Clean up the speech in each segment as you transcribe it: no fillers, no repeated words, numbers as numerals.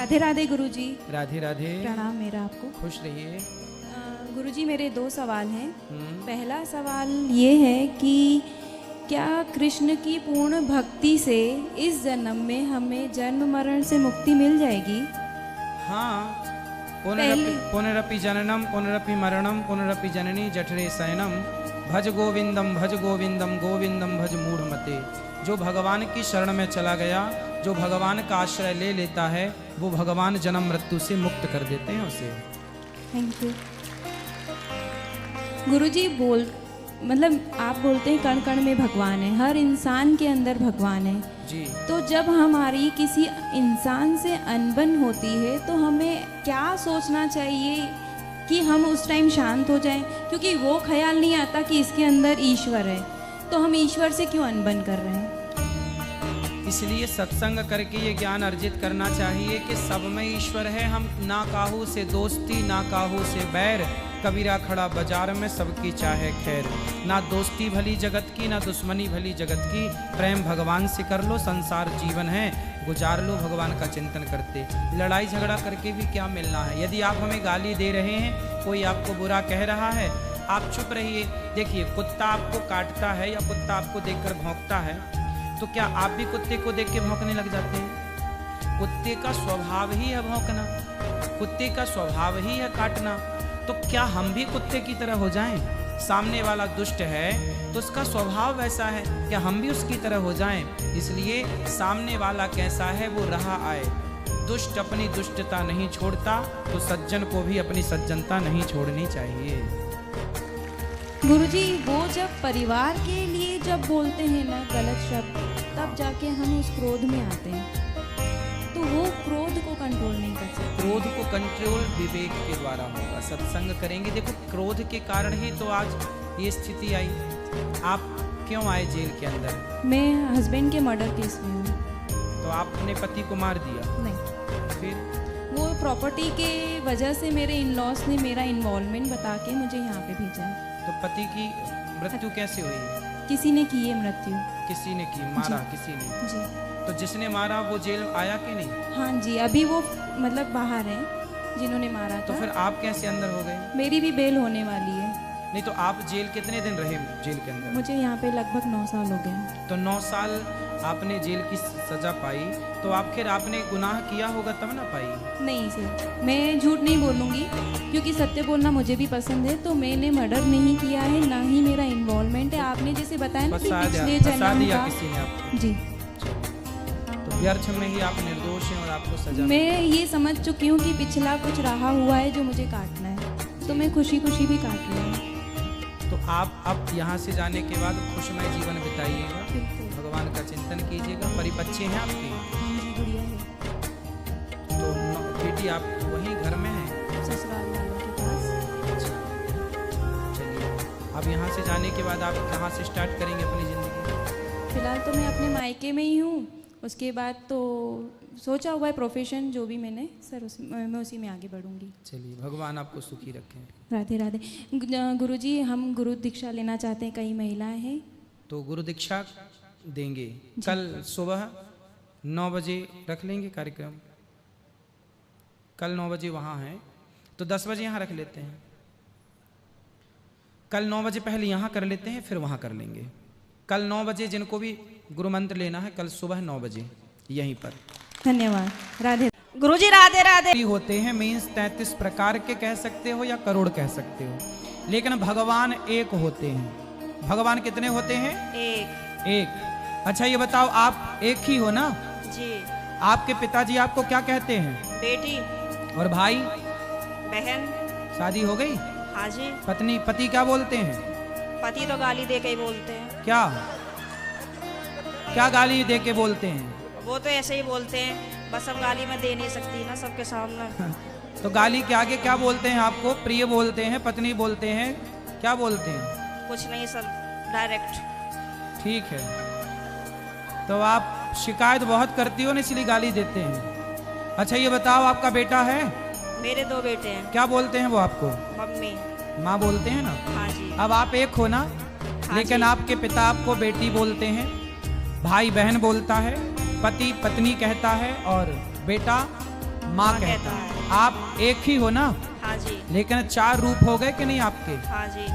राधे राधे गुरुजी। राधे राधे। प्रणाम मेरा आपको। खुश रहिए। गुरुजी मेरे दो सवाल हैं। पहला सवाल ये है कि क्या कृष्ण की पूर्ण भक्ति से इस जन्म में हमें जन्म मरण से मुक्ति मिल जाएगी? हाँ। पुनरपि जननम पुनरपि मरणम पुनरपि जननी जठरे शयनम भज गोविंदम गोविंदम भज मूढ़मते। जो भगवान की शरण में चला गया, जो भगवान का आश्रय ले लेता है, वो भगवान जन्म मृत्यु से मुक्त कर देते हैं उसे। थैंक यू गुरुजी। मतलब आप बोलते हैं कण कण में भगवान है, हर इंसान के अंदर भगवान है जी। तो जब हमारी किसी इंसान से अनबन होती है तो हमें क्या सोचना चाहिए कि हम उस टाइम शांत हो जाएं? क्योंकि वो ख्याल नहीं आता कि इसके अंदर ईश्वर है, तो हम ईश्वर से क्यों अनबन कर रहे हैं? इसलिए सत्संग करके ये ज्ञान अर्जित करना चाहिए कि सब में ईश्वर है। हम ना काहू से दोस्ती ना काहू से बैर, कबीरा खड़ा बाजार में सबकी चाहे खैर। ना दोस्ती भली जगत की ना दुश्मनी भली जगत की, प्रेम भगवान से कर लो, संसार जीवन है गुजार लो भगवान का चिंतन करते। लड़ाई झगड़ा करके भी क्या मिलना है? यदि आप हमें गाली दे रहे हैं, कोई आपको बुरा कह रहा है, आप चुप रहिए। देखिए, कुत्ता आपको काटता है या कुत्ता आपको देखकर भौंकता है, तो क्या आप भी कुत्ते को देख के भौंकने लग जाते हैं? कुत्ते का स्वभाव ही है भौंकना, कुत्ते का स्वभाव ही है काटना। तो क्या हम भी कुत्ते की तरह हो जाएं? सामने वाला दुष्ट है तो उसका स्वभाव वैसा है, क्या हम भी उसकी तरह हो जाएं? इसलिए सामने वाला कैसा है वो रहा आए। दुष्ट अपनी दुष्टता नहीं छोड़ता, तो सज्जन को भी अपनी सज्जनता नहीं छोड़नी चाहिए। गुरुजी, वो जब परिवार के लिए जब बोलते हैं ना गलत शब्द, तब जाके हम उस क्रोध में आते हैं, तो वो क्रोध को कंट्रोल नहीं कर सकते। क्रोध को कंट्रोल विवेक के द्वारा होगा, सत्संग करेंगे। देखो, क्रोध के कारण ही तो आज ये स्थिति आई। आप क्यों आए जेल के अंदर? मैं हस्बैंड के मर्डर केस में हूँ। तो आपने पति को मार दिया? नहीं। फिर वो प्रॉपर्टी के वजह से मेरे इन लॉस ने मेरा इन्वॉल्वमेंट बता के मुझे यहाँ पे भेजा है। तो पति की मृत्यु कैसे हुई? किसी ने की है मृत्यु। किसी ने की? मारा किसी ने? जी। तो जिसने मारा वो जेल आया कि नहीं? हाँ जी, अभी वो मतलब बाहर हैं जिन्होंने मारा था। तो फिर आप कैसे अंदर हो गए? मेरी भी बेल होने वाली है। नहीं तो आप जेल कितने दिन रहे जेल के अंदर? मुझे यहाँ पे लगभग 9 साल हो गए। तो 9 साल आपने जेल की सजा पाई, तो आखिर आपने गुनाह किया होगा तब ना पाई? नहीं सर, मैं झूठ नहीं बोलूँगी क्योंकि सत्य बोलना मुझे भी पसंद है। तो मैंने मर्डर नहीं किया है, ना ही मेरा इन्वॉल्वमेंट है। आपने जैसे बताया ना कि पिछले जन्म का। किसी ने आपको? जी। तो व्यर्थ में ही आप निर्दोष हैं और आपको सजा। मैं ये समझ चुकी हूँ कि पिछला कुछ रहा हुआ है जो मुझे काटना है, तो मैं खुशी खुशी भी काट रही हूँ। तो आप अब यहाँ से जाने के बाद खुशमय जीवन बिताइएगा, भगवान का चिंतन कीजिएगा। परिपक्व हैं आपकी? हाँ जी, बढ़िया है। तो बेटी आप वहीं घर में हैं? ससुराल वालों के पास। चलिए, अब यहाँ से जाने के बाद आप कहाँ से स्टार्ट करेंगे अपनी ज़िंदगी? फिलहाल तो मैं अपने मायके में ही हूँ, उसके बाद तो सोचा हुआ है प्रोफेशन जो भी मैंने सर मैं उसी में आगे बढ़ूंगी। चलिए, भगवान आपको सुखी रखें। राधे राधे। गुरुजी, हम गुरु दीक्षा लेना चाहते हैं, कई महिलाएं हैं। तो गुरु दीक्षा देंगे कल सुबह 9 बजे रख लेंगे कार्यक्रम। कल 9 बजे वहाँ है, तो 10 बजे यहाँ रख लेते हैं। कल 9 बजे पहले यहाँ कर लेते हैं, फिर वहाँ कर लेंगे। कल 9 बजे जिनको भी गुरु मंत्र लेना है, कल सुबह 9 बजे यहीं पर। धन्यवाद। राधे गुरुजी। राधे राधे। होते हैं मीन्स 33 प्रकार के कह सकते हो या करोड़ कह सकते हो, लेकिन भगवान एक होते हैं। भगवान कितने होते हैं? एक। अच्छा ये बताओ, आप एक ही हो ना? जी। आपके पिताजी आपको क्या कहते हैं? बेटी। और भाई? बहन। शादी हो गई? हाँ जी। पति क्या बोलते हैं? पति तो गाली दे के ही बोलते हैं। क्या गाली दे के बोलते हैं? वो तो ऐसे ही बोलते हैं, बस अब गाली मैं दे नहीं सकती ना सबके सामने। तो गाली के आगे क्या बोलते हैं आपको? प्रिय बोलते हैं, पत्नी बोलते हैं, क्या बोलते हैं? कुछ नहीं सर, डायरेक्ट। ठीक है, तो आप शिकायत बहुत करती हो ना, इसलिए गाली देते हैं। अच्छा ये बताओ, आपका बेटा है? मेरे 2 बेटे हैं। क्या बोलते हैं वो आपको? मम्मी। माँ बोलते हैं ना? हाँ जी। अब आप एक हो ना? हाँ लेकिन जी। आपके पिता आपको बेटी बोलते हैं, भाई बहन बोलता है, पति पत्नी कहता है, और बेटा माँ कहता है। आप एक ही हो ना, हाँ जी। लेकिन 4 रूप हो गए कि नहीं आपके? हाँ जी।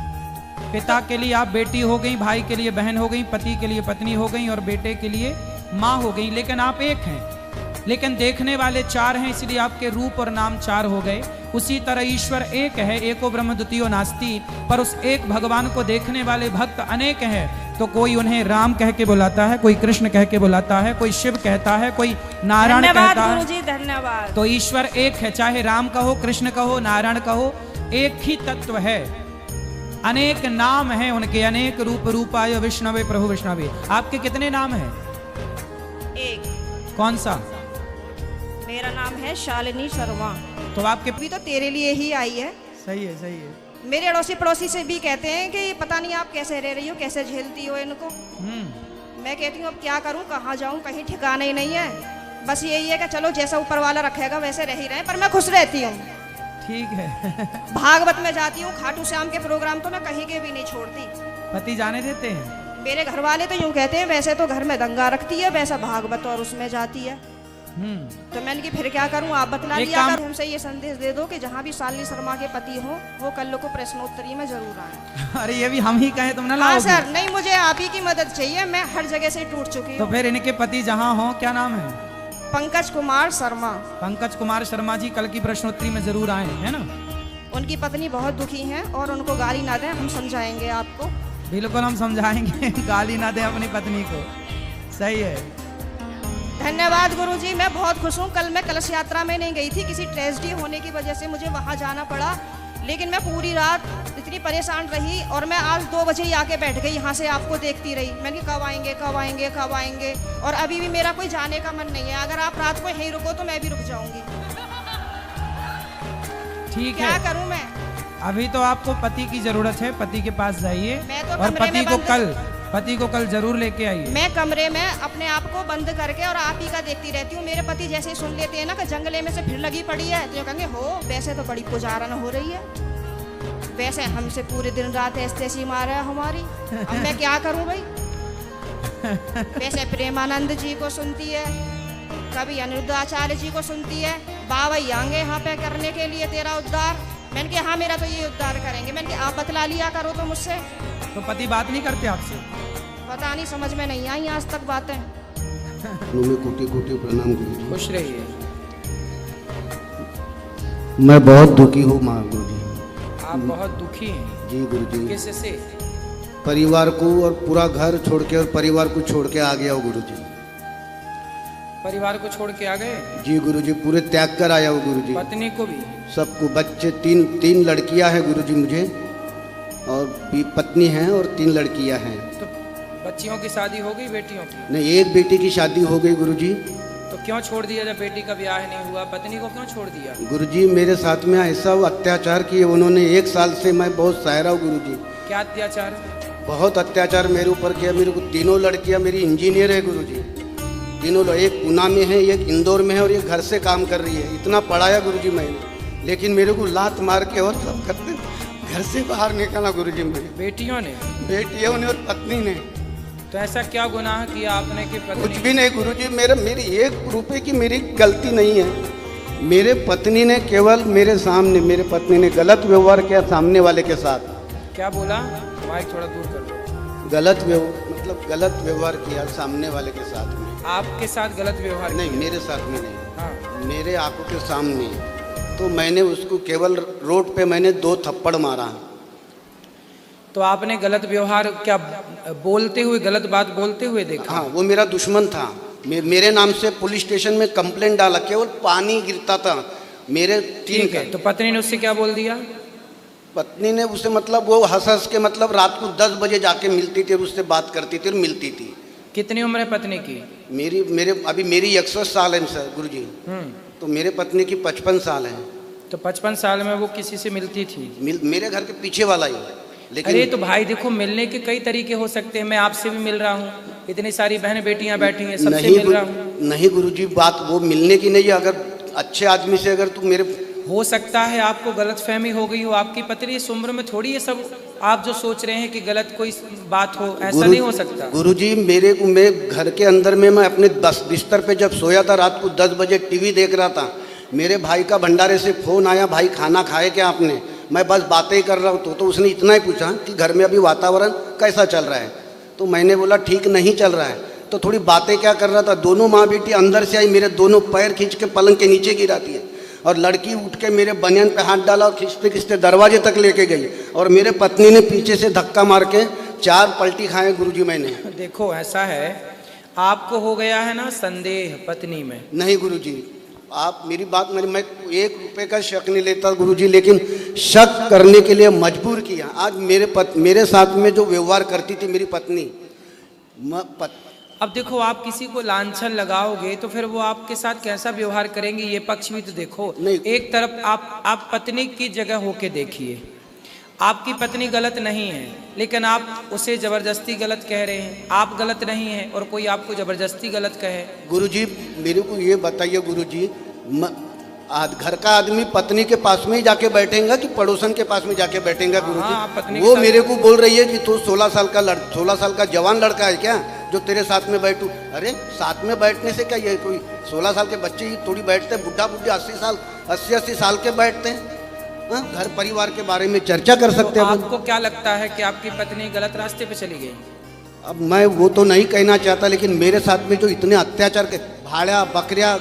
पिता के लिए आप बेटी हो गई, भाई के लिए बहन हो गई, पति के लिए पत्नी हो गई और बेटे के लिए माँ हो गई, लेकिन आप एक हैं। लेकिन देखने वाले 4 हैं, इसलिए आपके रूप और नाम 4 हो गए। उसी तरह ईश्वर एक है, एको ब्रह्म द्वितीयो नास्ति, पर उस एक भगवान को देखने वाले भक्त अनेक हैं। तो कोई उन्हें राम कह के बुलाता है, कोई कृष्ण कह के बुलाता है, कोई शिव कहता है, कोई नारायण धन्यवाद कहता है। गुरुजी, धन्यवाद। तो ईश्वर एक है, चाहे राम कहो, कृष्ण कहो, नारायण कहो, एक ही तत्व है। अनेक नाम हैं उनके, अनेक रूप, रूपाय विष्णवे प्रभु विष्णवे। आपके कितने नाम हैं? एक। कौन सा? मेरा नाम है शालिनी शर्मा। तो आपके अभी तो तेरे लिए ही आई है। सही है, सही है। मेरे अड़ोसी पड़ोसी से भी कहते हैं कि पता नहीं आप कैसे रह रही हो, कैसे झेलती हो इनको। मैं कहती हूँ अब क्या करूँ, कहाँ जाऊँ, कहीं ठिकाना ही नहीं है। बस यही है कि चलो जैसा ऊपर वाला रखेगा वैसे रह ही रहे, पर मैं खुश रहती हूँ। ठीक है। भागवत में जाती हूँ, खाटू श्याम के प्रोग्राम तो मैं कहीं के भी नहीं छोड़ती। पति जाने देते हैं? मेरे घर वाले तो यूँ कहते हैं वैसे तो घर में दंगा रखती है, वैसा भागवत और उसमें जाती है। तो मैंने कि फिर क्या करूं, आप बतला दिया करो। उनसे ये संदेश दे दो कि जहाँ भी शालिनी शर्मा के पति हो वो कल को प्रश्नोत्तरी में जरूर आए। अरे ये भी हम ही कहें, तुम ना हाँ लाओ? सर, नहीं मुझे आप ही की मदद चाहिए, मैं हर जगह से टूट चुकी तो हूँ। फिर इनके पति जहाँ हो, क्या नाम है? पंकज कुमार शर्मा। पंकज कुमार शर्मा जी कल की प्रश्नोत्तरी में जरूर आए, है ना? उनकी पत्नी बहुत दुखी है और उनको गाली ना दें, हम समझाएंगे आपको। बिल्कुल हम समझाएंगे। गाली ना दे अपनी पत्नी को। सही है। धन्यवाद गुरुजी, मैं बहुत खुश हूँ। कल मैं कलश यात्रा में नहीं गई थी, किसी ट्रेजेडी होने की वजह से मुझे वहाँ जाना पड़ा, लेकिन मैं पूरी रात इतनी परेशान रही और मैं आज 2 बजे ही आके बैठ गई, यहाँ से आपको देखती रही। मैंने कहा कब आएंगे, कब आएंगे, कब आएंगे, और अभी भी मेरा कोई जाने का मन नहीं है। अगर आप रात को यहीं रुको तो मैं भी रुक जाऊंगी। ठीक क्या है, करूं मैं? अभी तो आपको पति की जरूरत है, पति के पास जाइए मैं तो और कमरे में पति को कल जरूर लेके आइए। मैं कमरे में अपने आप को बंद करके और आप ही का देखती रहती हूँ। मेरे पति जैसे ही सुन लेते हैं ना कि जंगले में से फिर लगी पड़ी है, तो कहेंगे हो वैसे तो बड़ी पुजारन हो रही है, वैसे हमसे पूरे दिन रात ऐसी मार है हमारी। अब मैं क्या करूँ भाई? वैसे प्रेमानंद जी को सुनती है, कभी अनिरुद्धाचार्य जी को सुनती है, बाबा आएंगे यहाँ पे करने के लिए तेरा उद्धार। मैंने कहा हाँ मेरा तो ये उद्धार करेंगे। मैंने कहा आप बतला लिया करो तो मुझसे। तो पति बात नहीं करते आपसे? पता नहीं, समझ में नहीं आई आज तक बातें। कोटि कोटि प्रणाम गुरुजी। खुश रहिए। मैं बहुत दुखी हूँ माँ गुरुजी। आप बहुत दुखी हैं? जी गुरुजी। किससे? परिवार को और पूरा घर छोड़ के और परिवार को छोड़ के आ गया हूँ गुरुजी। परिवार को छोड़ के आ गए? जी गुरुजी, पूरे त्याग कर आया हूँ गुरुजी। पत्नी को भी? सबको, बच्चे तीन लड़कियां हैं गुरुजी मुझे, और पत्नी हैं और 3 लड़कियां हैं। तो बच्चियों की शादी हो गई, बेटियों की? नहीं, एक बेटी की शादी हो गई गुरुजी। तो क्यों छोड़ दिया? जब बेटी का ब्याह नहीं हुआ, पत्नी को क्यों छोड़ दिया? गुरुजी मेरे साथ में ऐसा अत्याचार किए उन्होंने, 1 साल से मैं बहुत सह रहा हूँ गुरुजी। क्या अत्याचार? बहुत अत्याचार मेरे ऊपर किया। मेरे को 3 लड़कियां मेरी इंजीनियर है गुरुजी, तीनों। एक पूना में है, एक इंदौर में है और एक घर से काम कर रही है। इतना पढ़ाया गुरुजी मैंने, लेकिन मेरे को लात मार के और सब करते घर से बाहर निकाला गुरुजी मेरी बेटियों ने? बेटियों ने और पत्नी ने। तो ऐसा क्या गुनाह किया आपने कि पत्नी? कुछ भी नहीं गुरुजी, मेरी 1 रुपए की मेरी गलती नहीं है। मेरे पत्नी ने केवल मेरे सामने, मेरे पत्नी ने गलत व्यवहार किया सामने वाले के साथ। क्या बोला? माइक थोड़ा दूर कर लो। गलत व्यवहार किया सामने वाले के साथ में। आपके साथ गलत व्यवहार? नहीं, मेरे साथ में नहीं। हाँ। मेरे आंखों के सामने। तो मैंने उसको केवल रोड पे मैंने 2 थप्पड़ मारा। तो आपने गलत व्यवहार क्या बोलते हुए, गलत बात बोलते हुए देखा? हाँ, वो मेरा दुश्मन था। मेरे नाम से पुलिस स्टेशन में कंप्लेंट डाला, केवल पानी गिरता था मेरे। ठीक है, तो पत्नी ने उससे क्या बोल दिया? पत्नी ने उसे मतलब वो हंस के मतलब रात को 10 बजे जाके मिलती थी और उससे बात करती थी और मिलती थी। कितनी उम्र है पत्नी की? अभी मेरी 61 साल है सर गुरुजी। तो मेरे पत्नी की 55 साल है। तो 55 साल में वो किसी से मिलती थी? मेरे घर के पीछे वाला ही। लेकिन अरे तो भाई देखो, मिलने के कई तरीके हो सकते हैं। मैं आपसे भी मिल रहा हूँ, इतनी सारी बहन बेटियां बैठी हैं, सबसे मिल रहा हूँ। नहीं गुरुजी, बात वो मिलने की नहीं है। अगर अच्छे आदमी से अगर तू मेरे, हो सकता है आपको गलतफहमी हो गई हो। आपकी पत्नी इस उम्र में थोड़ी ये सब आप जो सोच रहे हैं कि गलत कोई बात हो, ऐसा नहीं हो सकता। गुरुजी मैं घर के अंदर में मैं अपने बिस्तर पे जब सोया था रात को 10 बजे टीवी देख रहा था, मेरे भाई का भंडारे से फ़ोन आया, भाई खाना खाए क्या आपने? मैं बस बातें ही कर रहा हूँ। तो उसने इतना ही पूछा कि घर में अभी वातावरण कैसा चल रहा है? तो मैंने बोला ठीक नहीं चल रहा है। तो थोड़ी बातें क्या कर रहा था, दोनों माँ बेटी अंदर से आई, मेरे दोनों पैर खींच के पलंग के नीचे गिराती है, और लड़की उठ के मेरे बनियान पे हाथ डाला और खींचते खींचते दरवाजे तक लेके गई, और मेरे पत्नी ने पीछे से धक्का मार के 4 पलटी खाए गुरुजी मैंने। देखो ऐसा है, आपको हो गया है ना संदेह पत्नी में। नहीं गुरुजी, आप मेरी बात मैं 1 रुपए का शक नहीं लेता गुरुजी, लेकिन शक करने के लिए मजबूर किया। आज मेरे साथ में जो व्यवहार करती थी मेरी पत्नी, अब देखो आप किसी को लांछन लगाओगे तो फिर वो आपके साथ कैसा व्यवहार करेंगे, ये पक्ष भी तो देखो। नहीं। एक तरफ आप पत्नी की जगह होके देखिए, आपकी पत्नी गलत नहीं है, लेकिन आप उसे जबरदस्ती गलत कह रहे हैं। आप गलत नहीं हैं और कोई आपको जबरदस्ती गलत कहे। गुरुजी मेरे को ये बताइए गुरुजी, घर का आदमी पत्नी के पास में ही जाके बैठेगा कि पड़ोसन के पास में जाके बैठेगा गुरुजी? वो मेरे को बोल रही है कि तू 16 साल का जवान लड़का है क्या जो तेरे साथ में बैठूं? अरे साथ में बैठने से क्या, ये कोई 16 साल के बच्चे ही थोड़ी बैठते हैं, बुढ़ा बुढ़ी 80 साल के बैठते हैं। घर परिवार के बारे में चर्चा कर सकते हैं। आपको क्या लगता है कि आपकी पत्नी गलत रास्ते पे चली गई? अब मैं वो तो नहीं कहना चाहता, लेकिन मेरे साथ में जो इतने अत्याचार के भाड़ा बकरिया